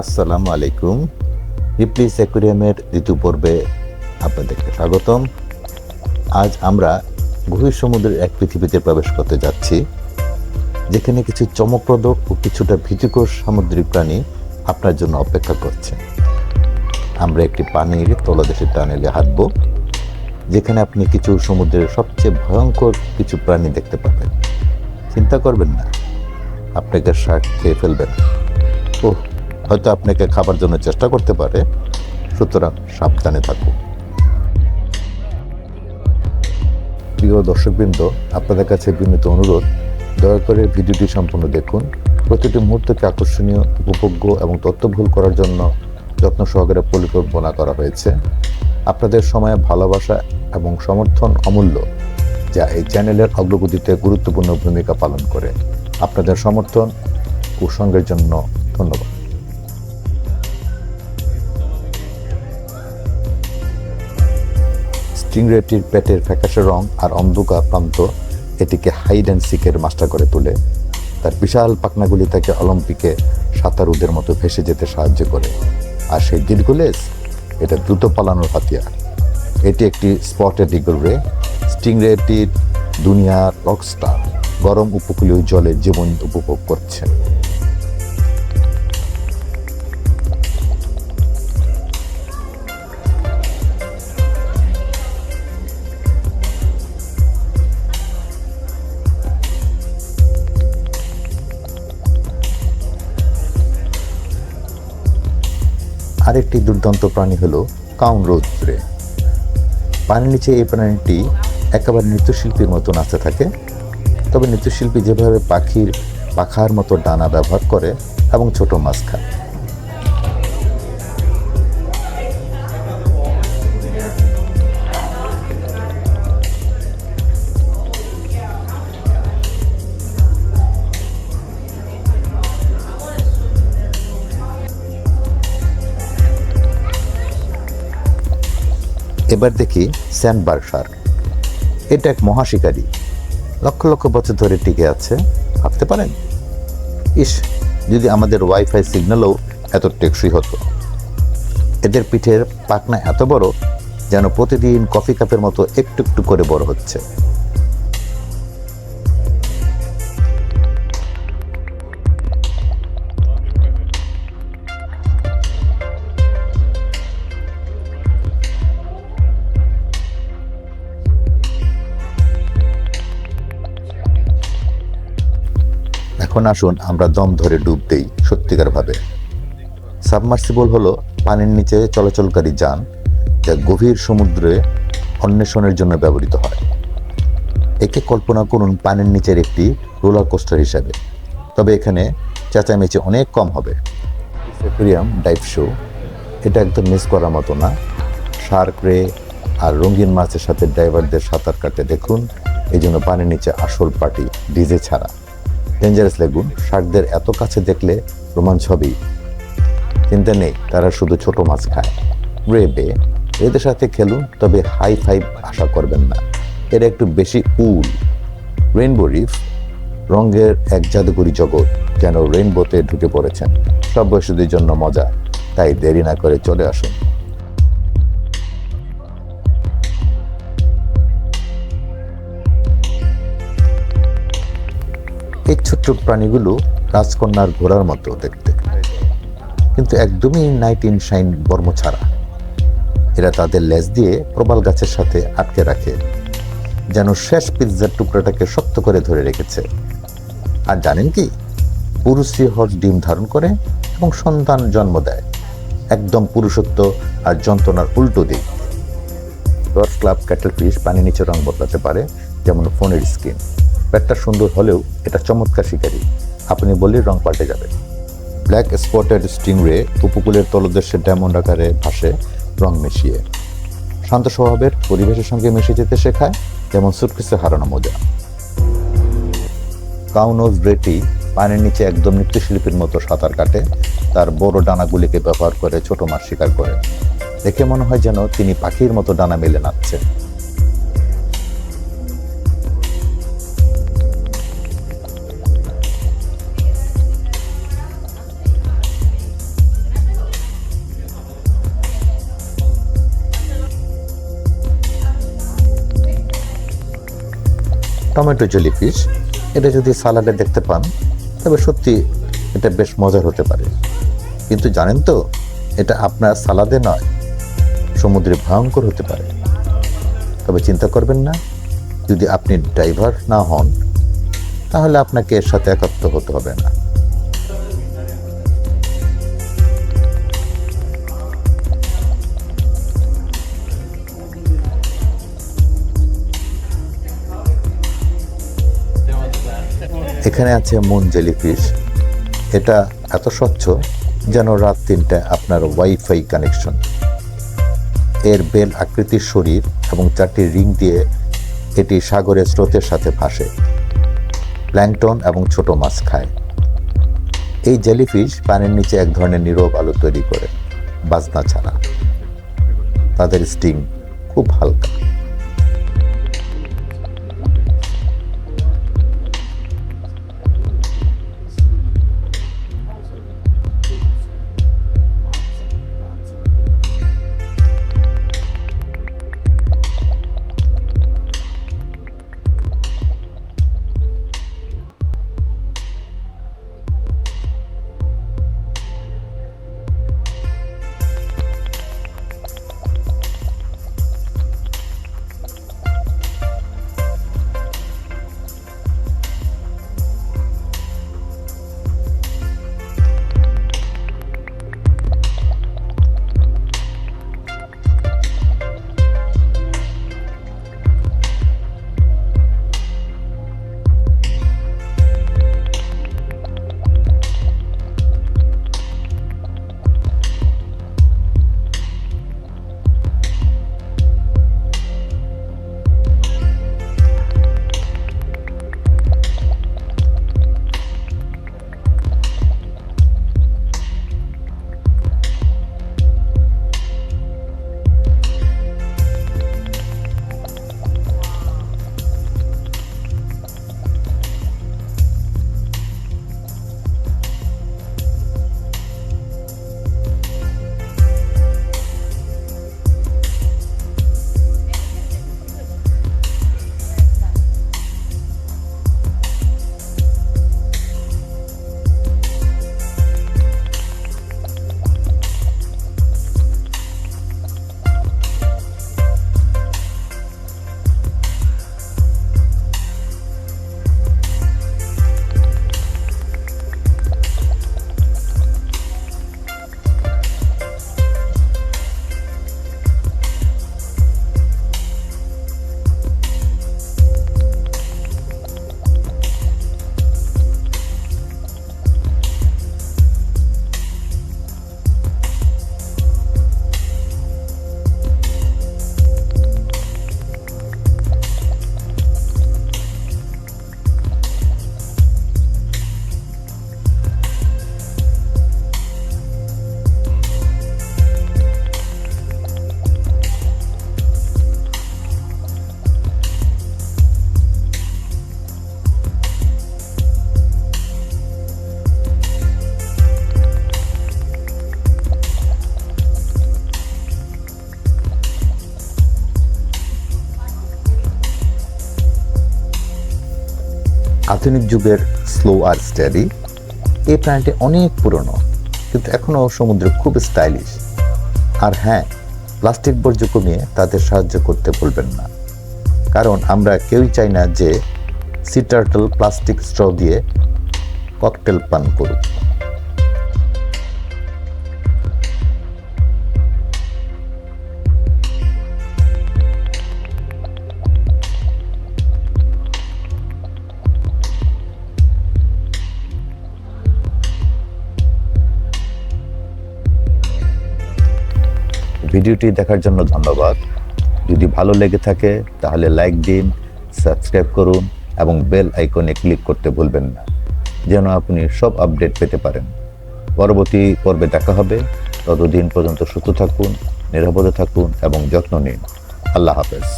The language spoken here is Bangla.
আসসালামু আলাইকুম। রিপ্লিস অ্যাকুরিয়ামের দ্বিতীয় পর্বে আপনাদেরকে স্বাগতম। আজ আমরা গভীর সমুদ্রের এক পৃথিবীতে প্রবেশ করতে যাচ্ছি, যেখানে কিছু চমকপ্রদ ও কিছুটা ভীতিকর সামুদ্রিক প্রাণী আপনার জন্য অপেক্ষা করছে। আমরা একটি পানির তলদেশের টানেলে হাঁটব, যেখানে আপনি কিছু সমুদ্রের সবচেয়ে ভয়ঙ্কর কিছু প্রাণী দেখতে পাবেন। চিন্তা করবেন না, আপনাকে শার্ক খেয়ে ফেলবে না। হয়তো আপনাকে খাবার জন্য চেষ্টা করতে পারে, সুতরাং সাবধানে থাকুন। প্রিয় দর্শকবৃন্দ, আপনাদের কাছে বিনীত অনুরোধ, দয়া করে ভিডিওটি সম্পূর্ণ দেখুন। প্রতিটি মুহূর্তকে আকর্ষণীয়, উপভোগ্য এবং তথ্যবহুল করার জন্য যত্ন সহকারে পরিকল্পনা করা হয়েছে। আপনাদের সময়ে ভালোবাসা এবং সমর্থন অমূল্য, যা এই চ্যানেলের অগ্রগতিতে গুরুত্বপূর্ণ ভূমিকা পালন করে। আপনাদের সমর্থন ও সঙ্গের জন্য ধন্যবাদ। স্টিংরেটির পেটের ফ্যাকাশে রং আর অন্ধকার প্রান্ত এটিকে হাইড অ্যান্ড সিকের মাস্টার করে তোলে। তার বিশাল পাখনাগুলি তাকে অলিম্পিকে সাঁতারুদের মতো ভেসে যেতে সাহায্য করে, আর সেই দীর্ঘ লেজ এটা দ্রুত পালানোর হাতিয়ার। এটি একটি স্পটেড ইগল রে। স্টিংরেটির দুনিয়ার রকস্টার গরম উপকূলীয় জলে জীবন উপভোগ করছে। আরেকটি দুর্দান্ত প্রাণী হলো কাউন রোজ রে। পানির নিচে এই প্রাণীটি একেবারে নৃত্যশিল্পীর মতো নাচতে থাকে। তবে নৃত্যশিল্পী যেভাবে পাখির পাখার মতো ডানা ব্যবহার করে এবং ছোট মাছ খায়। এবার দেখি স্যান্ডবার শার্ক। এটা এক মহাশিকারী, লক্ষ লক্ষ বছর ধরে টিকে আছে। ভাবতে পারেন, যদি আমাদের ওয়াইফাই সিগন্যালও এত টেকসই হতো। এদের পিঠের পাখনা এত বড়, যেন প্রতিদিন কফি কাপের মতো একটু একটু করে বড় হচ্ছে। এখন আসুন আমরা দম ধরে ডুব দেই সত্যিকার ভাবে। সাবমার্সিবল হলো পানির নিচে চলাচলকারী যান, যা গভীর সমুদ্রে অন্বেষণের জন্য ব্যবহৃত হয়। একে কল্পনা করুন পানির নিচের একটি রোলার কোস্টার হিসাবে, তবে এখানে চেঁচামেচি অনেক কম হবে। অ্যাকুয়ারিয়াম ডাইভ শো, এটা একদম মিস করার মতো না। শার্ক রে আর রঙিন মাছের সাথে ডাইভারদের সাঁতার কাটতে দেখুন। এই জন্য পানির নিচে আসল পার্টি ডিজে ছাড়া। ডেঞ্জারাস লেগুন, শার্কদের এত কাছে দেখলে রোমাঞ্চ হবেই। চিন্তা নেই, তারা শুধু ছোট মাছ খায়। রে বে, এদের সাথে খেলুন, তবে হাই ফাইভ আশা করবেন না, এরা একটু বেশি উল। রেইনবো রিফ, রঙের এক জাদুকরী জগৎ, যেন রেইনবোতে ঢুকে পড়েছেন। সব বয়সীদের জন্য মজা, তাই দেরি না করে চলে আসুন। এই ছোট্ট প্রাণীগুলো রাজকন্যার ঘোড়ার মতো দেখতে, কিন্তু একদমই নাইট ইন শাইন বর্ম ছাড়া। এরা তাদের লেজ দিয়ে প্রবাল গাছের সাথে আটকে রাখে, যেন শেষ পিৎজার টুকরাটাকে শক্ত করে ধরে রেখেছে। আর জানেন কি, পুরুষই হজ ডিম ধারণ করে এবং সন্তান জন্ম দেয়। একদম পুরুষত্ব আর যন্ত্রণার উল্টো দিক। ডর্ফ ক্লাব ক্যাটেলফিশ পানি নিচে রং বদলাতে পারে, যেমন ফোনের স্ক্রিন। পেটটা সুন্দর হলেও এটা চমৎকার শিকারী, আপনি বললেই রং পাল্টে যাবে। ব্ল্যাক স্পটেড স্টিংরে উপকূলের তলদেশে ডায়মন্ড আকারে ভাসে, রং মিশিয়ে। শান্ত স্বভাবের, পরিবেশের সঙ্গে মিশে যেতে শেখায়, যেমন সুটকেসে হারানো মোজা। কাউনোজ রেটি পানির নিচে একদম নৃত্যশিল্পীর মতো সাঁতার কাটে। তার বড় ডানাগুলিকে ব্যবহার করে ছোট মাছ শিকার করে। দেখে মনে হয় যেন তিনি পাখির মতো ডানা মেলে নাচছেন। টমেটো জেলিফিশ, এটা যদি সালাডে দেখতে পান তবে সত্যি এটা বেশ মজার হতে পারে। কিন্তু জানেন তো, এটা আপনার সালাদে নয়, সমুদ্রে ভয়ঙ্কর হতে পারে। তবে চিন্তা করবেন না, যদি আপনি ড্রাইভার না হন তাহলে আপনাকে এর সাথে একাত্ম হতে হবে না। এখানে আছে মুন জেলিফিশ। এটা এত স্বচ্ছ যেন রাত 3টায় আপনার ওয়াইফাই কানেকশন। এর বেল আকৃতির শরীর এবং 4টি রিং দিয়ে এটি সাগরের স্রোতের সাথে ভাসে, প্ল্যাঙ্কটন এবং ছোট মাছ খায়। এই জেলিফিশ পানির নিচে এক ধরনের নীরব আলো তৈরি করে, বাজনা ছাড়া। তাদের স্টিং খুব হালকা। আধুনিক যুগের স্লো আর স্টাডি, এই প্রাণীটি অনেক পুরনো কিন্তু এখনও সমুদ্রে খুব স্টাইলিশ। আর হ্যাঁ, প্লাস্টিক বর্জ্য কমিয়ে তাদের সাহায্য করতে ভুলবেন না, কারণ আমরা কেউই চাই না যে সি টার্টল প্লাস্টিক স্ট্র দিয়ে ককটেল পান করুক। ভিডিওটি দেখার জন্য ধন্যবাদ। যদি ভালো লেগে থাকে তাহলে লাইক দিন, সাবস্ক্রাইব করুন এবং বেল আইকনে ক্লিক করতে ভুলবেন না, যেন আপনি সব আপডেট পেতে পারেন। পরবর্তী পর্বে দেখা হবে। ততদিন পর্যন্ত সুস্থ থাকুন, নিরাপদে থাকুন এবং যত্ন নিন। আল্লাহ হাফেজ।